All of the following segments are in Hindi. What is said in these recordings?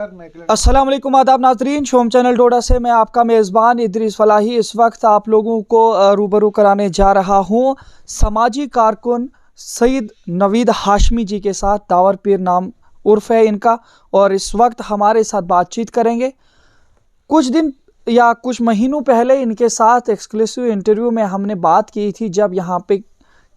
अस्सलाम वालेकुम, आदाब नाज़रीन। शोम चैनल डोडा से मैं आपका मेज़बान इदरीस फलाही इस वक्त आप लोगों को रूबरू कराने जा रहा हूँ समाजी कारकुन सईद नवीद हाशमी जी के साथ। दावर पीर नाम उर्फ है इनका, और इस वक्त हमारे साथ बातचीत करेंगे। कुछ दिन या कुछ महीनों पहले इनके साथ एक्सक्लूसिव इंटरव्यू में हमने बात की थी, जब यहाँ पे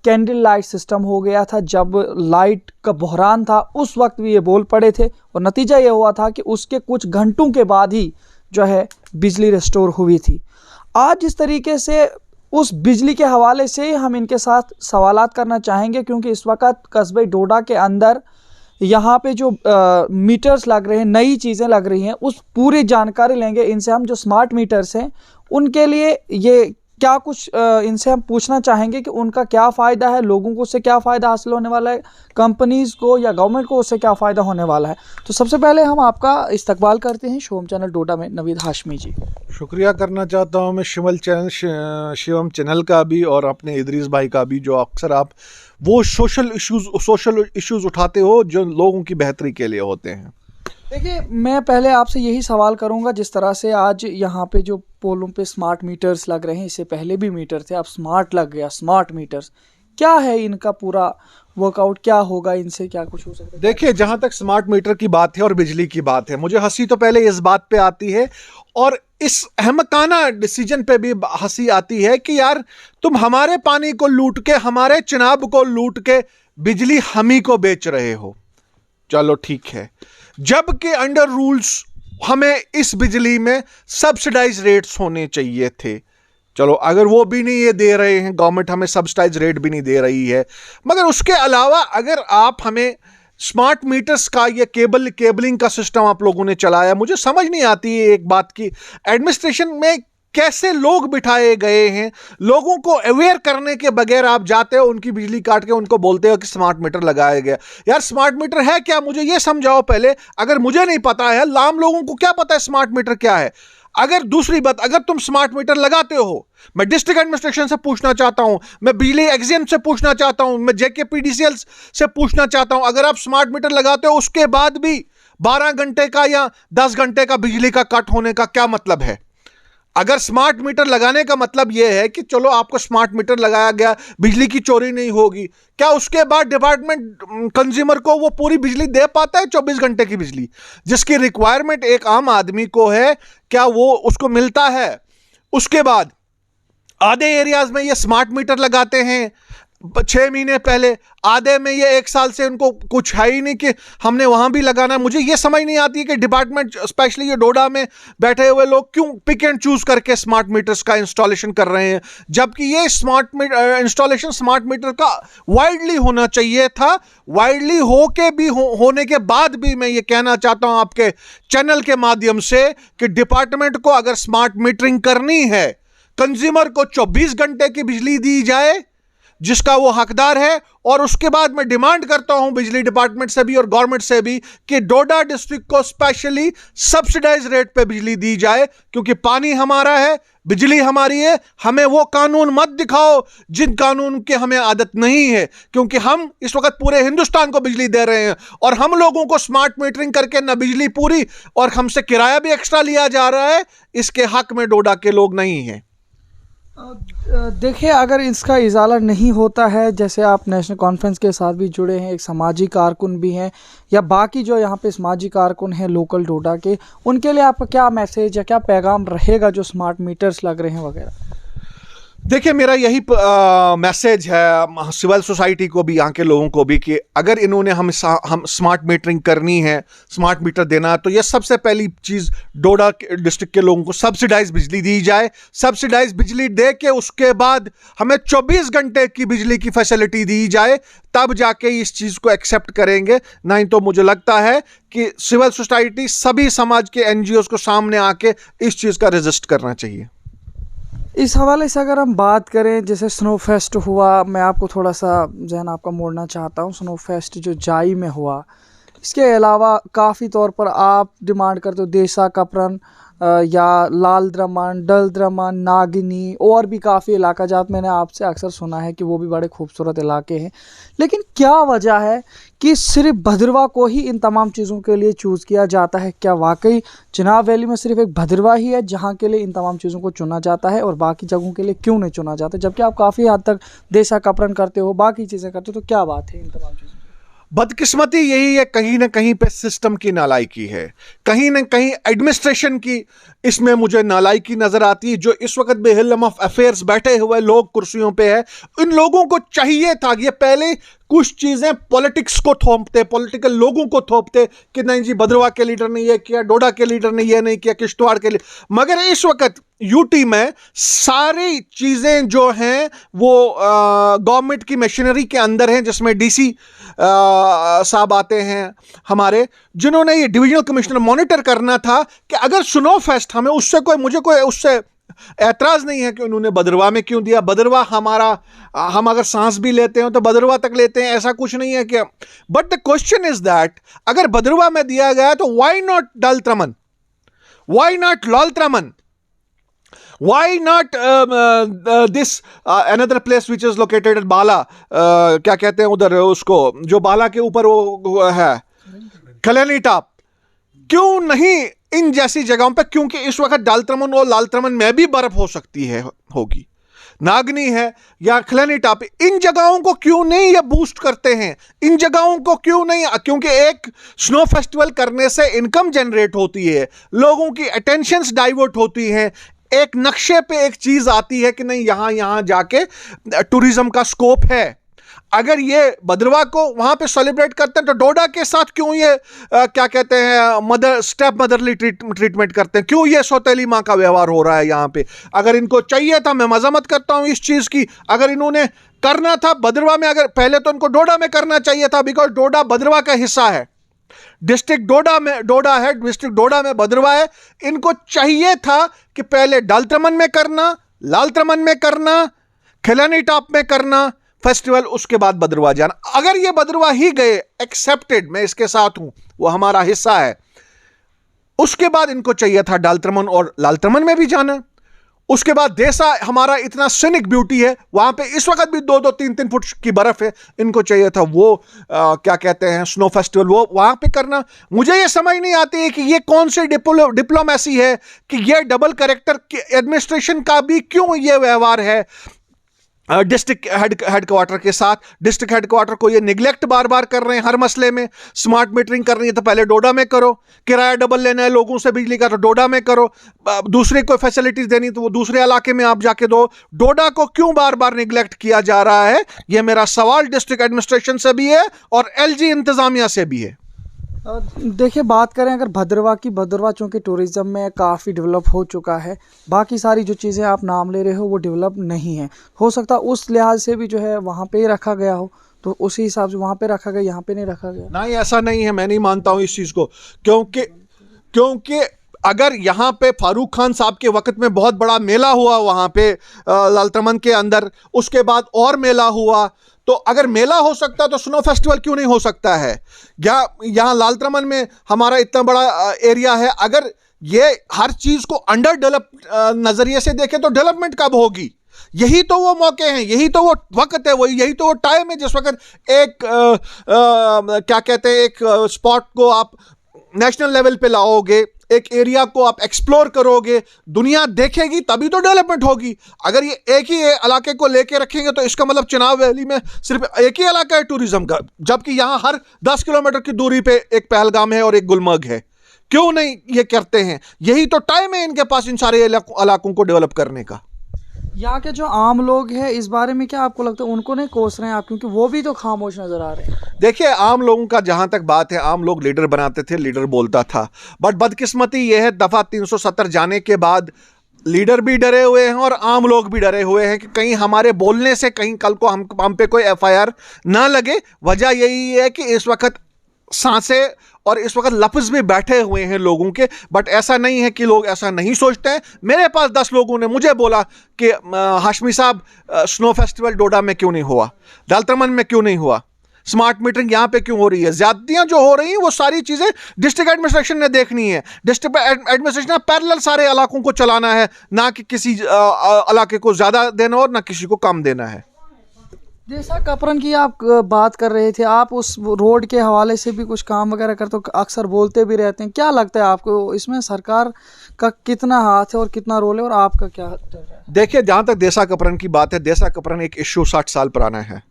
कैंडल लाइट सिस्टम हो गया था, जब लाइट का बहरान था, उस वक्त भी ये बोल पड़े थे और नतीजा ये हुआ था कि उसके कुछ घंटों के बाद ही जो है बिजली रिस्टोर हुई थी। आज जिस तरीके से उस बिजली के हवाले से हम इनके साथ सवालात करना चाहेंगे, क्योंकि इस वक्त कस्बे डोडा के अंदर यहाँ पे जो मीटर्स लग रहे हैं, नई चीज़ें लग रही हैं, उस पूरी जानकारी लेंगे इनसे हम। जो स्मार्ट मीटर्स हैं उनके लिए ये क्या कुछ इनसे हम पूछना चाहेंगे कि उनका क्या फ़ायदा है, लोगों को उससे क्या फ़ायदा हासिल होने वाला है, कंपनीज़ को या गवर्नमेंट को उससे क्या फ़ायदा होने वाला है। तो सबसे पहले हम आपका इस्तकबाल करते हैं शोम चैनल डोडा में नवीद हाशमी जी। शुक्रिया करना चाहता हूँ मैं शिवम चैनल का भी और अपने इदरीस भाई का भी, जो अक्सर आप वो सोशल इश्यूज़ उठाते हो जो लोगों की बेहतरी के लिए होते हैं। देखिए, मैं पहले आपसे यही सवाल करूंगा, जिस तरह से आज यहाँ पे जो पोलों पे स्मार्ट मीटर्स लग रहे हैं, इससे पहले भी मीटर थे, अब स्मार्ट लग गया, स्मार्ट मीटर्स, क्या है इनका पूरा वर्कआउट, क्या होगा इनसे, क्या कुछ हो सकता है? देखिए, जहाँ तक स्मार्ट मीटर की बात है और बिजली की बात है, मुझे हंसी तो पहले इस बात पे आती है और इस अहमकाना डिसीजन पे भी हंसी आती है कि यार तुम हमारे पानी को लूट के, हमारे चिनाब को लूट के बिजली हम ही को बेच रहे हो। चलो ठीक है, जबकि अंडर रूल्स हमें इस बिजली में सब्सिडाइज रेट्स होने चाहिए थे। चलो, अगर वो भी नहीं ये दे रहे हैं, गवर्नमेंट हमें सब्सिडाइज रेट भी नहीं दे रही है, मगर उसके अलावा अगर आप हमें स्मार्ट मीटर्स का ये केबलिंग का सिस्टम आप लोगों ने चलाया, मुझे समझ नहीं आती है एक बात की, एडमिनिस्ट्रेशन में कैसे लोग बिठाए गए हैं, लोगों को अवेयर करने के बगैर आप जाते हो, उनकी बिजली काट के उनको बोलते हो कि स्मार्ट मीटर लगाया गया। यार स्मार्ट मीटर है क्या, मुझे ये समझाओ पहले। अगर मुझे नहीं पता है, आम लोगों को क्या पता है स्मार्ट मीटर क्या है। अगर दूसरी बात, अगर तुम स्मार्ट मीटर लगाते हो, मैं डिस्ट्रिक्ट एडमिनिस्ट्रेशन से पूछना चाहता हूं, मैं बिजली एग्जीएम से पूछना चाहता हूं, मैं जेकेपीडीसीएल से पूछना चाहता हूं, अगर आप स्मार्ट मीटर लगाते हो उसके बाद भी 12 घंटे का या 10 घंटे का बिजली का कट होने का क्या मतलब है? अगर स्मार्ट मीटर लगाने का मतलब यह है कि चलो आपको स्मार्ट मीटर लगाया गया, बिजली की चोरी नहीं होगी, क्या उसके बाद डिपार्टमेंट कंज्यूमर को वो पूरी बिजली दे पाता है? 24 घंटे की बिजली जिसकी रिक्वायरमेंट एक आम आदमी को है, क्या वो उसको मिलता है? उसके बाद आधे एरियाज में ये स्मार्ट मीटर लगाते हैं 6 महीने पहले, आधे में ये 1 साल से उनको कुछ है ही नहीं कि हमने वहां भी लगाना है। मुझे ये समझ नहीं आती है कि डिपार्टमेंट, स्पेशली ये डोडा में बैठे हुए लोग, क्यों पिक एंड चूज करके स्मार्ट मीटर्स का इंस्टॉलेशन कर रहे हैं, जबकि ये इंस्टॉलेशन स्मार्ट मीटर का वाइडली होना चाहिए था। वाइडली होके भी होने के बाद भी मैं ये कहना चाहता हूं आपके चैनल के माध्यम से कि डिपार्टमेंट को अगर स्मार्ट मीटरिंग करनी है, कंज्यूमर को 24 घंटे की बिजली दी जाए जिसका वो हकदार है। और उसके बाद मैं डिमांड करता हूं बिजली डिपार्टमेंट से भी और गवर्नमेंट से भी कि डोडा डिस्ट्रिक्ट को स्पेशली सब्सिडाइज रेट पे बिजली दी जाए, क्योंकि पानी हमारा है, बिजली हमारी है। हमें वो कानून मत दिखाओ जिन कानून की हमें आदत नहीं है, क्योंकि हम इस वक्त पूरे हिंदुस्तान को बिजली दे रहे हैं और हम लोगों को स्मार्ट मीटरिंग करके न बिजली पूरी और हमसे किराया भी एक्स्ट्रा लिया जा रहा है। इसके हक में डोडा के लोग नहीं हैं। देखिए, अगर इसका इजाला नहीं होता है, जैसे आप नेशनल कॉन्फ्रेंस के साथ भी जुड़े हैं, एक समाजी कारकुन भी हैं, या बाकी जो यहाँ पे समाजी कारकुन हैं लोकल डोडा के, उनके लिए आपका क्या मैसेज या क्या पैगाम रहेगा जो स्मार्ट मीटर्स लग रहे हैं वगैरह? देखिए, मेरा यही मैसेज है सिविल सोसाइटी को भी, यहाँ के लोगों को भी, कि अगर इन्होंने हम स्मार्ट मीटरिंग करनी है, स्मार्ट मीटर देना है, तो ये सबसे पहली चीज़ डोडा डिस्ट्रिक्ट के लोगों को सब्सिडाइज बिजली दी जाए। सब्सिडाइज बिजली दे के उसके बाद हमें 24 घंटे की बिजली की फैसिलिटी दी जाए, तब जाके इस चीज़ को एक्सेप्ट करेंगे। नहीं तो मुझे लगता है कि सिविल सोसाइटी, सभी समाज के NGOs को सामने आके इस चीज़ का रेजिस्ट करना चाहिए। इस हवाले से अगर हम बात करें, जैसे स्नो फेस्ट हुआ, मैं आपको थोड़ा सा जहन आपका मोड़ना चाहता हूँ। स्नो फेस्ट जो जाई में हुआ, इसके अलावा काफ़ी तौर पर आप डिमांड करते हो देसा कपरन या लाल द्रमन, डल द्रमन, नागिनी और भी काफ़ी इलाका जात मैंने आपसे अक्सर सुना है कि वो भी बड़े खूबसूरत इलाके हैं। लेकिन क्या वजह है कि सिर्फ भद्रवाह को ही इन तमाम चीज़ों के लिए चूज़ किया जाता है? क्या वाकई चिनाब वैली में सिर्फ एक भद्रवाह ही है जहाँ के लिए इन तमाम चीज़ों को चुना जाता है और बाकी जगहों के लिए क्यों नहीं चुना जाता? जबकि आप काफ़ी हद तक देसा कपरन करते हो, बाकी चीज़ें करते हो, तो क्या बात है इन तमाम चीज़ों? बदकिस्मती यही है, कहीं ना कहीं पे सिस्टम की नालायकी है, कहीं ना कहीं एडमिनिस्ट्रेशन की इसमें मुझे नालायकी नजर आती है। जो इस वक्त बेहिल्म ऑफ अफेयर्स बैठे हुए लोग कुर्सियों पे है, इन लोगों को चाहिए था ये पहले कुछ चीजें पॉलिटिक्स को थोपते, पॉलिटिकल लोगों को थोपते कि नहीं जी भद्रवाह के लीडर ने ये किया, डोडा के लीडर ने ये नहीं किया, किश्तवाड़ के लिए। मगर इस वक्त यूटी में सारी चीजें जो हैं वो गवर्नमेंट की मशीनरी के अंदर हैं, जिसमें डीसी साहब आते हैं हमारे, जिन्होंने ये डिविजनल कमिश्नर मॉनिटर करना था कि अगर स्नो फेस्ट हमें उससे मुझे कोई उससे ऐतराज नहीं है कि उन्होंने भद्रवाह में क्यों दिया। भद्रवाह हमारा, हम अगर सांस भी लेते हैं तो भद्रवाह तक लेते हैं, ऐसा कुछ नहीं है कि। But the question is that अगर भद्रवाह में दिया गया तो why not Dalatraman, why not Lalatraman, why not this another place which is located at Bala, क्या कहते हैं उधर उसको, जो बाला के ऊपर वो है खलेनी टॉप, क्यों नहीं इन जैसी जगहों पे? क्योंकि इस वक्त दालत्रमन और लालत्रमन में भी बर्फ हो सकती है, होगी, नागनी है या खलेनी टॉप, इन जगहों को क्यों नहीं ये बूस्ट करते हैं? इन जगहों को क्यों नहीं? क्योंकि एक स्नो फेस्टिवल करने से इनकम जनरेट होती है, लोगों की अटेंशंस डाइवर्ट होती हैं, एक नक्शे पे एक चीज आती है कि नहीं यहां जाके टूरिज्म का स्कोप है। अगर ये भद्रवाह को वहां पे सेलिब्रेट करते हैं तो डोडा के साथ क्यों ये क्या कहते हैं मदर स्टेप मदरली ट्रीटमेंट करते हैं? क्यों ये सौतेली माँ का व्यवहार हो रहा है यहाँ पे? अगर इनको चाहिए था, मैं मजम्मत करता हूँ इस चीज की, अगर इन्होंने करना था भद्रवाह में, अगर पहले तो इनको डोडा में करना चाहिए था, बिकॉज डोडा भद्रवाह का हिस्सा है, डिस्ट्रिक्ट डोडा में डोडा है, डिस्ट्रिक्ट डोडा में भद्रवाह है। इनको चाहिए था कि पहले दालत्रमन में करना, लालत्रमन में करना, खिलानी टॉप में करना फेस्टिवल, उसके बाद भद्रवाह जाना। अगर ये भद्रवाह ही गए, एक्सेप्टेड, मैं इसके साथ हूं, वो हमारा हिस्सा है, उसके बाद इनको चाहिए था दालत्रमन और लालत्रमन में भी जाना। उसके बाद देसा हमारा इतना सीनिक ब्यूटी है, वहां पे इस वक्त भी 2-2, 3-3 फुट की बर्फ है, इनको चाहिए था वो क्या कहते हैं स्नो फेस्टिवल, वो वहां पे करना। मुझे ये समझ नहीं आती है कि ये कौन सी डिप्लोमेसी है कि ये डबल करेक्टर एडमिनिस्ट्रेशन का भी क्यों ये व्यवहार है डिस्ट्रिक्ट हेडक्वार्टर के साथ। डिस्ट्रिक्ट हेडक्वार्टर को ये निगलेक्ट बार बार कर रहे हैं हर मसले में। स्मार्ट मीटरिंग करनी है तो पहले डोडा में करो, किराया डबल लेना है लोगों से बिजली का तो डोडा में करो, दूसरे कोई फैसिलिटीज देनी तो वो दूसरे इलाके में आप जाके दो। डोडा को क्यों बार बार निगलेक्ट किया जा रहा है? ये मेरा सवाल डिस्ट्रिक्ट एडमिनिस्ट्रेशन से भी है और एलजी इंतजामिया से भी है। देखिए, बात करें अगर भद्रवाह की, भद्रवाह चूँकि टूरिज़्म में काफ़ी डेवलप हो चुका है, बाकी सारी जो चीज़ें आप नाम ले रहे हो वो डेवलप नहीं है। हो सकता उस लिहाज से भी जो है वहाँ पे ही रखा गया हो, तो उसी हिसाब से वहाँ पे रखा गया, यहाँ पे नहीं रखा गया। नहीं, ऐसा नहीं है, मैं नहीं मानता हूँ इस चीज़ को, क्योंकि अगर यहाँ पे फारूक खान साहब के वक्त में बहुत बड़ा मेला हुआ वहाँ पे लालत्रमन के अंदर, उसके बाद और मेला हुआ, तो अगर मेला हो सकता तो स्नो फेस्टिवल क्यों नहीं हो सकता है? यहाँ लालत्रमन में हमारा इतना बड़ा एरिया है, अगर ये हर चीज़ को अंडर डेवलप नज़रिए से देखें तो डेवलपमेंट कब होगी? यही तो वो मौके हैं, यही तो वो वक्त है, यही तो वो टाइम है जिस वक्त एक क्या कहते हैं एक स्पॉट को आप नेशनल लेवल पे लाओगे, एक एरिया को आप एक्सप्लोर करोगे, दुनिया देखेगी, तभी तो डेवलपमेंट होगी। अगर ये एक ही इलाके को लेके रखेंगे तो इसका मतलब चिनाब वैली में सिर्फ एक ही इलाका है टूरिज्म का, जबकि यहाँ हर 10 किलोमीटर की दूरी पे एक पहलगाम है और एक गुलमर्ग है। क्यों नहीं ये करते हैं? यही तो टाइम है इनके पास इन सारे इलाकों को डेवलप करने का। यहाँ के जो आम लोग हैं इस बारे में क्या आपको लगता है, उनको नहीं कोस रहे हैं आप, क्योंकि वो भी तो खामोश नजर आ रहे हैं? देखिए, आम लोगों का जहां तक बात है, आम लोग लीडर बनाते थे, लीडर बोलता था, बट बदकिस्मती यह है दफा 370 जाने के बाद लीडर भी डरे हुए हैं और आम लोग भी डरे हुए हैं कि कहीं हमारे बोलने से कहीं कल को हम पे कोई एफआईआर ना लगे। वजह यही है कि इस वक्त सांसें और इस वक्त लफ्ज़ भी बैठे हुए हैं लोगों के, बट ऐसा नहीं है कि लोग ऐसा नहीं सोचते हैं। मेरे पास 10 लोगों ने मुझे बोला कि हाशमी साहब स्नो फेस्टिवल डोडा में क्यों नहीं हुआ, दालत्रमन में क्यों नहीं हुआ? स्मार्ट मीटरिंग यहाँ पे क्यों हो रही है? ज्यादतियां जो हो रही हैं वो सारी चीजें डिस्ट्रिक्ट एडमिनिस्ट्रेशन ने देखनी है। डिस्ट्रिक्ट एडमिनिस्ट्रेशन ने पैरेलल सारे इलाकों को चलाना है, ना कि किसी इलाके को ज्यादा देना और ना किसी को कम देना है। जैसा कपरन की आप बात कर रहे थे, आप उस रोड के हवाले से भी कुछ काम वगैरह करते हो, अक्सर बोलते भी रहते हैं, क्या लगता है आपको इसमें सरकार का कितना हाथ है और कितना रोल है, और आपका क्या चल रहा है? देखिए, जहां तक देसा कपरन की बात है, देसा कपरन एक इश्यू 60 साल पुराना है,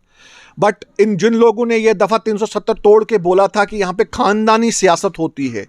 बट जिन लोगों ने ये दफा 370 तोड़ के बोला था कि यहाँ पे खानदानी सियासत होती है,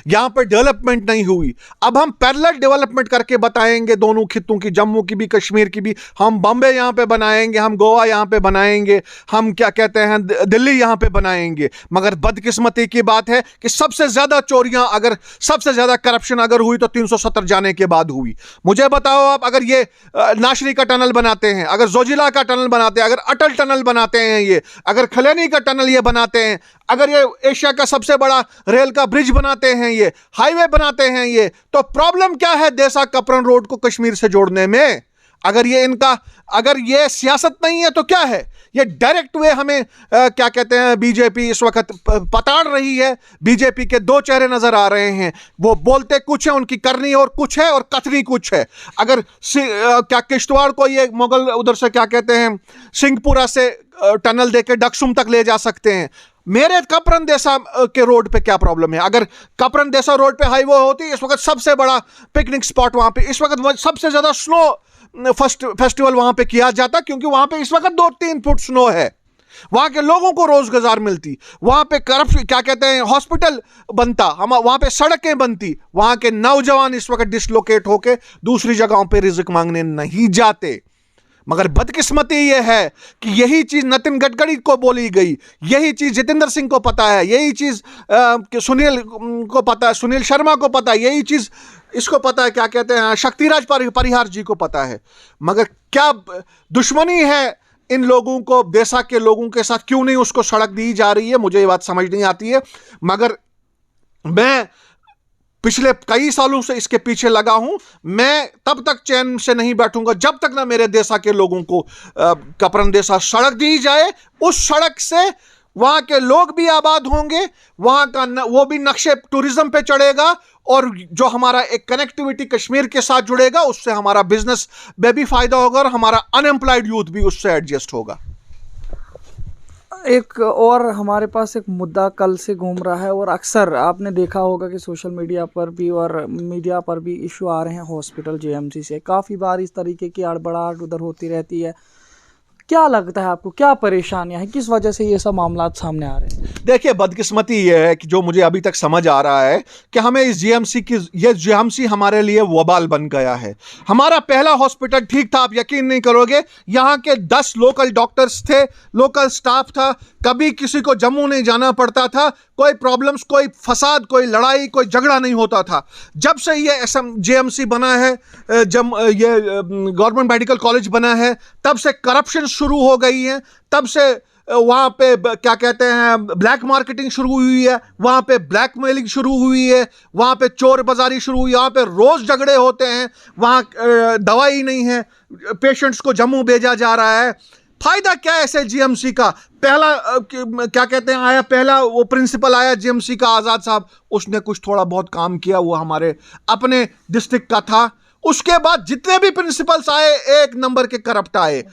यहाँ पे डेवलपमेंट नहीं हुई, अब हम पैरेलल डेवलपमेंट करके बताएंगे दोनों खित्तों की, जम्मू की भी कश्मीर की भी। हम बॉम्बे यहाँ पे बनाएंगे, हम गोवा यहाँ पे बनाएंगे, हम क्या कहते हैं दिल्ली यहाँ पे बनाएंगे। मगर बदकिस्मती की बात है कि सबसे ज्यादा चोरियां, अगर सबसे ज्यादा करप्शन अगर हुई तो 370 जाने के बाद हुई। मुझे बताओ आप, अगर ये नाशरी का टनल बनाते हैं, अगर जोजिला का टनल बनाते हैं, अगर अटल टनल बनाते हैं, ये अगर खलेनी का टनल ये बनाते हैं, अगर ये एशिया का सबसे बड़ा रेल का ब्रिज बनाते हैं, ये हाईवे बनाते हैं, ये तो प्रॉब्लम क्या है देसा कपरन रोड को कश्मीर से जोड़ने में? अगर ये सियासत नहीं है तो क्या है? ये डायरेक्ट वे हमें क्या कहते हैं, बीजेपी इस वक्त पताड़ रही है। बीजेपी के दो चेहरे नजर आ रहे हैं, वो बोलते कुछ है, उनकी करनी और कुछ है और कथनी कुछ है। अगर क्या किश्तवाड़ को ये मुगल उधर से क्या कहते हैं सिंहपुरा से टनल देके डकसुम तक ले जा सकते हैं, मेरे कपरन देसा के रोड पे क्या प्रॉब्लम है? अगर कपरन देसा रोड पे हाईवे होती, इस वक्त सबसे बड़ा पिकनिक स्पॉट वहां पे, इस वक्त सबसे ज्यादा स्नो फेस्टिवल वहां पे किया जाता, क्योंकि वहां पे इस वक्त 2-3 फुट स्नो है। वहां के लोगों को रोजगार मिलती, वहां पे करप्शन क्या कहते हैं हॉस्पिटल बनता, हम वहां पे सड़कें बनती, वहां के नौजवान इस वक्त डिसलोकेट होके दूसरी जगहों पे रिज़्क मांगने नहीं जाते। मगर बदकिस्मती यह है कि यही चीज नितिन गडकरी को बोली गई, यही चीज जितेंद्र सिंह को पता है, यही चीज सुनील को पता है, सुनील शर्मा को पता है, यही चीज इसको पता है, क्या कहते हैं शक्तिराज परिहार जी को पता है। मगर क्या दुश्मनी है इन लोगों को देसा के लोगों के साथ? क्यों नहीं उसको सड़क दी जा रही है, मुझे ये बात समझ नहीं आती है। मगर मैं पिछले कई सालों से इसके पीछे लगा हूं। मैं तब तक चैन से नहीं बैठूंगा जब तक ना मेरे देसा के लोगों को कपरन देसा सड़क दी जाए। उस सड़क से वहां के लोग भी आबाद होंगे, वहां का वो भी नक्शे टूरिज्म पे चढ़ेगा, और जो हमारा एक कनेक्टिविटी कश्मीर के साथ जुड़ेगा, उससे हमारा बिजनेस में भी फायदा होगा और हमारा अनएम्प्लॉयड यूथ भी उससे एडजस्ट होगा। एक और हमारे पास एक मुद्दा कल से घूम रहा है, और अक्सर आपने देखा होगा कि सोशल मीडिया पर भी और मीडिया पर भी इशू आ रहे हैं हॉस्पिटल जेएमसी से। काफ़ी बार इस तरीके की अड़बड़ाहट उधर होती रहती है। क्या लगता है आपको, क्या परेशानियां हैं, किस वजह से ये सब मामला सामने आ रहे हैं? देखिए, बदकिस्मती ये है कि जो मुझे अभी तक समझ आ रहा है कि हमें इस जीएमसी हमारे लिए वबाल बन गया है। हमारा पहला हॉस्पिटल ठीक था, आप यकीन नहीं करोगे, यहाँ के 10 लोकल डॉक्टर्स थे, लोकल स्टाफ था, कभी किसी को जम्मू नहीं जाना पड़ता था, कोई प्रॉब्लम्स, कोई फसाद, कोई लड़ाई, कोई झगड़ा नहीं होता था। जब से ये जेएमसी बना है, जब ये गवर्नमेंट मेडिकल कॉलेज बना है, तब से करप्शन शुरू हो गई है, तब से वहाँ पे क्या कहते हैं ब्लैक मार्केटिंग शुरू हुई है, वहाँ पे ब्लैकमेलिंग शुरू हुई है, वहाँ पे चोर बाजारी शुरू हुई है, वहाँ पे रोज़ झगड़े होते हैं, वहाँ दवाई नहीं है, पेशेंट्स को जम्मू भेजा जा रहा है। फायदा क्या है ऐसे जीएमसी का? पहला क्या कहते हैं आया, पहला वो प्रिंसिपल आया जीएमसी का, आज़ाद साहब, उसने कुछ थोड़ा बहुत काम किया, वो हमारे अपने डिस्ट्रिक्ट का था। उसके बाद जितने भी प्रिंसिपल्स आए, एक नंबर के करप्ट आए।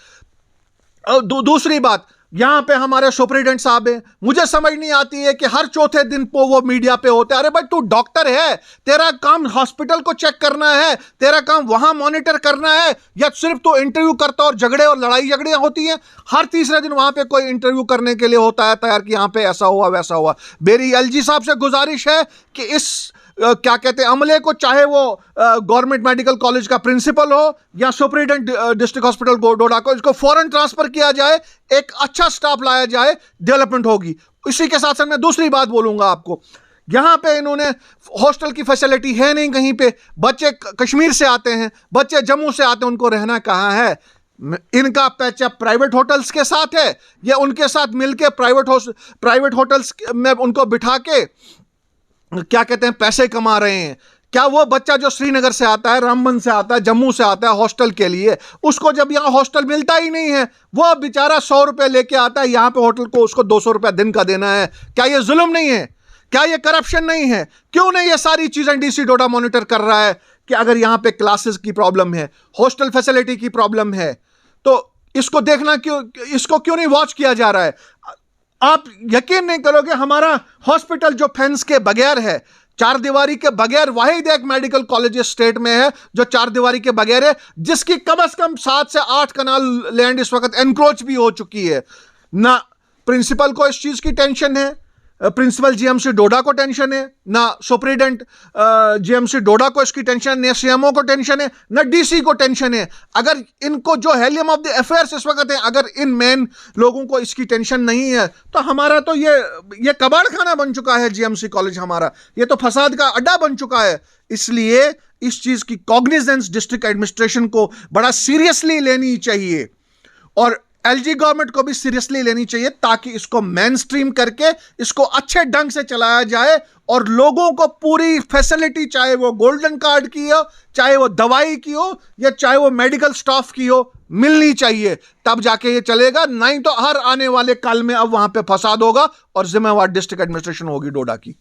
दूसरी बात, यहाँ पे हमारे सुपरिटेंडेंट साहब हैं, मुझे समझ नहीं आती है कि हर चौथे दिन को वो मीडिया पे होते हैं। अरे भाई, तू डॉक्टर है, तेरा काम हॉस्पिटल को चेक करना है, तेरा काम वहां मॉनिटर करना है, या सिर्फ तो इंटरव्यू करता और झगड़े और लड़ाई झगड़ियां होती हैं? हर तीसरे दिन वहां पे कोई इंटरव्यू करने के लिए होता है तैयार कि यहाँ पे ऐसा हुआ वैसा हुआ। मेरी एलजी साहब से गुजारिश है कि इस क्या कहते हैं अमले को, चाहे वो गवर्नमेंट मेडिकल कॉलेज का प्रिंसिपल हो या सुपरिटेंडेंट डिस्ट्रिक्ट हॉस्पिटल डोडा को, इसको फौरन ट्रांसफर किया जाए, एक अच्छा स्टाफ लाया जाए, डेवलपमेंट होगी। इसी के साथ साथ मैं दूसरी बात बोलूंगा आपको, यहाँ पे इन्होंने हॉस्टल की फैसिलिटी है नहीं कहीं पे। बच्चे कश्मीर से आते हैं, बच्चे जम्मू से आते हैं, उनको रहना कहाँ है? इनका पैचअप प्राइवेट होटल्स के साथ है, या उनके साथ मिलके प्राइवेट होटल्स में उनको बिठा के क्या कहते हैं पैसे कमा रहे हैं। क्या वो बच्चा जो श्रीनगर से आता है, रामबन से आता है, जम्मू से आता है हॉस्टल के लिए, उसको जब यहाँ हॉस्टल मिलता ही नहीं है, वो बेचारा 100 रुपए लेके आता है यहाँ पे होटल को, उसको 200 रुपए दिन का देना है? क्या ये जुल्म नहीं है? क्या ये करप्शन नहीं है? क्यों नहीं ये सारी चीजें डीसी डोडा मॉनिटर कर रहा है कि अगर यहाँ पे क्लासेस की प्रॉब्लम है, हॉस्टल फैसिलिटी की प्रॉब्लम है, तो इसको देखना क्यों, इसको क्यों नहीं वॉच किया जा रहा है? आप यकीन नहीं करोगे, हमारा हॉस्पिटल जो फेंस के बगैर है, चार दीवारी के बगैर, वाहिद एक मेडिकल कॉलेज स्टेट में है जो चार दीवारी के बगैर है, जिसकी कम से कम 7 से 8 कनाल लैंड इस वक्त एनक्रोच भी हो चुकी है। ना प्रिंसिपल को इस चीज की टेंशन है, प्रिंसिपल जीएमसी डोडा को टेंशन है, ना सुप्रीडेंट जीएमसी डोडा को इसकी टेंशन, ना सीएमओ को टेंशन है, ना डीसी को टेंशन है। अगर इनको जो हेलियम ऑफ द अफेयर्स इस वक्त है, अगर इन मेन लोगों को इसकी टेंशन नहीं है, तो हमारा तो ये कबाड़ खाना बन चुका है जीएमसी कॉलेज हमारा, ये तो फसाद का अड्डा बन चुका है। इसलिए इस चीज की कॉग्निजेंस डिस्ट्रिक्ट एडमिनिस्ट्रेशन को बड़ा सीरियसली लेनी चाहिए और एलजी गवर्नमेंट को भी सीरियसली लेनी चाहिए, ताकि इसको मेन स्ट्रीम करके इसको अच्छे ढंग से चलाया जाए और लोगों को पूरी फैसिलिटी, चाहे वो गोल्डन कार्ड की हो, चाहे वो दवाई की हो, या चाहे वो मेडिकल स्टाफ की हो, मिलनी चाहिए। तब जाके ये चलेगा, नहीं तो हर आने वाले काल में अब वहां पे फसाद होगा और जिम्मेवार डिस्ट्रिक्ट एडमिनिस्ट्रेशन होगी डोडा की।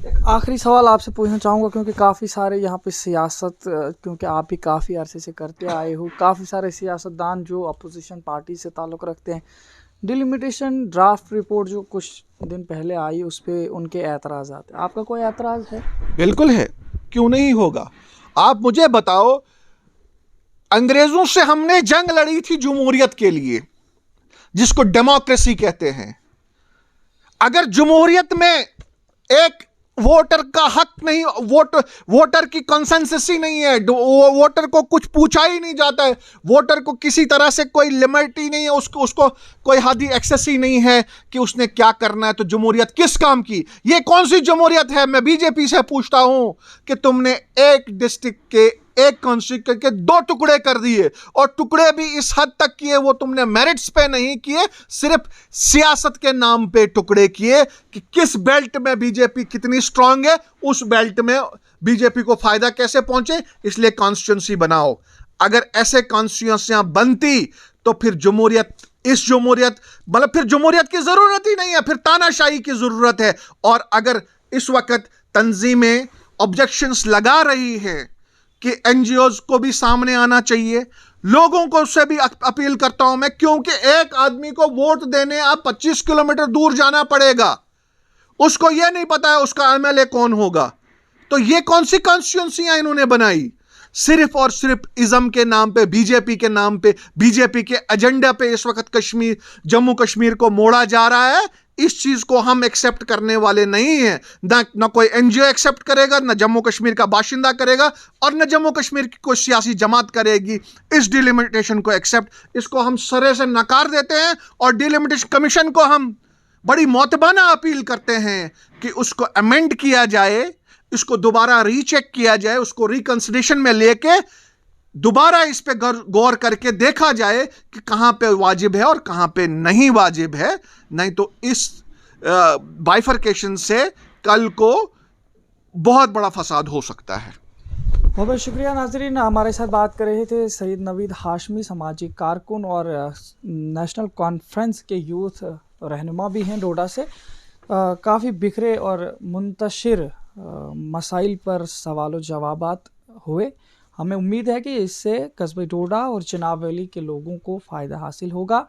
एक आखिरी सवाल आपसे पूछना चाहूँगा, क्योंकि काफ़ी सारे यहाँ पे सियासत, क्योंकि आप भी काफ़ी अरसे से करते आए हो, काफ़ी सारे सियासतदान जो अपोजिशन पार्टी से ताल्लुक़ रखते हैं, डिलिमिटेशन ड्राफ्ट रिपोर्ट जो कुछ दिन पहले आई उस पर उनके एतराज़ात, आपका कोई एतराज़ है? बिल्कुल है, क्यों नहीं होगा। आप मुझे बताओ, अंग्रेजों से हमने जंग लड़ी थी जमहूरियत के लिए, जिसको डेमोक्रेसी कहते हैं। अगर जमहूरियत में एक वोटर का हक नहीं, वोटर की कंसेंसस ही नहीं है, वोटर को कुछ पूछा ही नहीं जाता है, वोटर को किसी तरह से कोई लिमिट ही नहीं है, उसको कोई हदी एक्सेस ही नहीं है कि उसने क्या करना है, तो जमहूरियत किस काम की? ये कौन सी जमहूरियत है? मैं बीजेपी से पूछता हूं कि तुमने एक डिस्ट्रिक्ट के, एक कॉन्स्टिट्यूएंसी के 2 टुकड़े कर दिए, और टुकड़े भी इस हद तक किए, वो तुमने मेरिट्स पे नहीं किए, सिर्फ सियासत के नाम पे टुकड़े किए कि किस बेल्ट में बीजेपी कितनी स्ट्रांग है, उस बेल्ट में बीजेपी को फायदा कैसे पहुंचे, इसलिए कॉन्स्टिट्यूएंसी बनाओ। अगर ऐसे कॉन्स्टिट्यूएंसियां बनती तो फिर जमहूरियत, इस जमहूरियत मतलब फिर जमहूरियत की जरूरत ही नहीं है, फिर तानाशाही की जरूरत है। और अगर इस वक्त तंजीमें ऑब्जेक्शंस लगा रही हैं कि एनजीओज को भी सामने आना चाहिए, लोगों को उससे भी अपील करता हूं मैं, क्योंकि एक आदमी को वोट देने अब 25 किलोमीटर दूर जाना पड़ेगा, उसको यह नहीं पता है उसका एमएलए कौन होगा। तो ये कौन सी कॉन्स्टिट्यूएंसियां इन्होंने बनाई? सिर्फ और सिर्फ इज्म के नाम पे, बीजेपी के नाम पे, बीजेपी के एजेंडा पे इस वक्त कश्मीर, जम्मू कश्मीर को मोड़ा जा रहा है। इस चीज को हम एक्सेप्ट करने वाले नहीं हैं। ना कोई एनजीओ एक्सेप्ट करेगा, ना जम्मू कश्मीर का बाशिंदा करेगा, और न जम्मू कश्मीर की कोई सियासी जमात करेगी इस डिलिमिटेशन को एक्सेप्ट। इसको हम सरे से नकार देते हैं और डिलिमिटेशन कमीशन को हम बड़ी मौतबाना अपील करते हैं कि उसको अमेंड किया जाए, इसको दोबारा रीचेक किया जाए, उसको रिकंसिडरेशन में लेके दोबारा इस पे गौर करके देखा जाए कि कहां पे वाजिब है और कहां पे नहीं वाजिब है। नहीं तो इस बाइफरकेशन से कल को बहुत बड़ा फसाद हो सकता है। बहुत बहुत शुक्रिया नाजरीन, हमारे साथ बात कर रहे थे सईद नवीद हाशमी, सामाजिक कारकुन और नेशनल कॉन्फ्रेंस के यूथ रहनुमा भी हैं डोडा से। काफ़ी बिखरे और मुंतशिर मसाइल पर सवाल जवाबात हुए। हमें उम्मीद है कि इससे कस्बे डोडा और चिनाब वैली के लोगों को फ़ायदा हासिल होगा।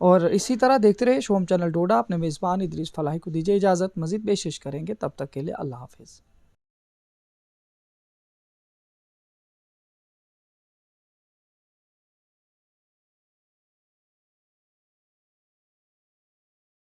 और इसी तरह देखते रहे शोम चैनल डोडा। अपने मेज़बान इदरीस फलाही को दीजिए इजाज़त, मज़ीद पेशिश करेंगे, तब तक के लिए अल्लाह हाफिज़।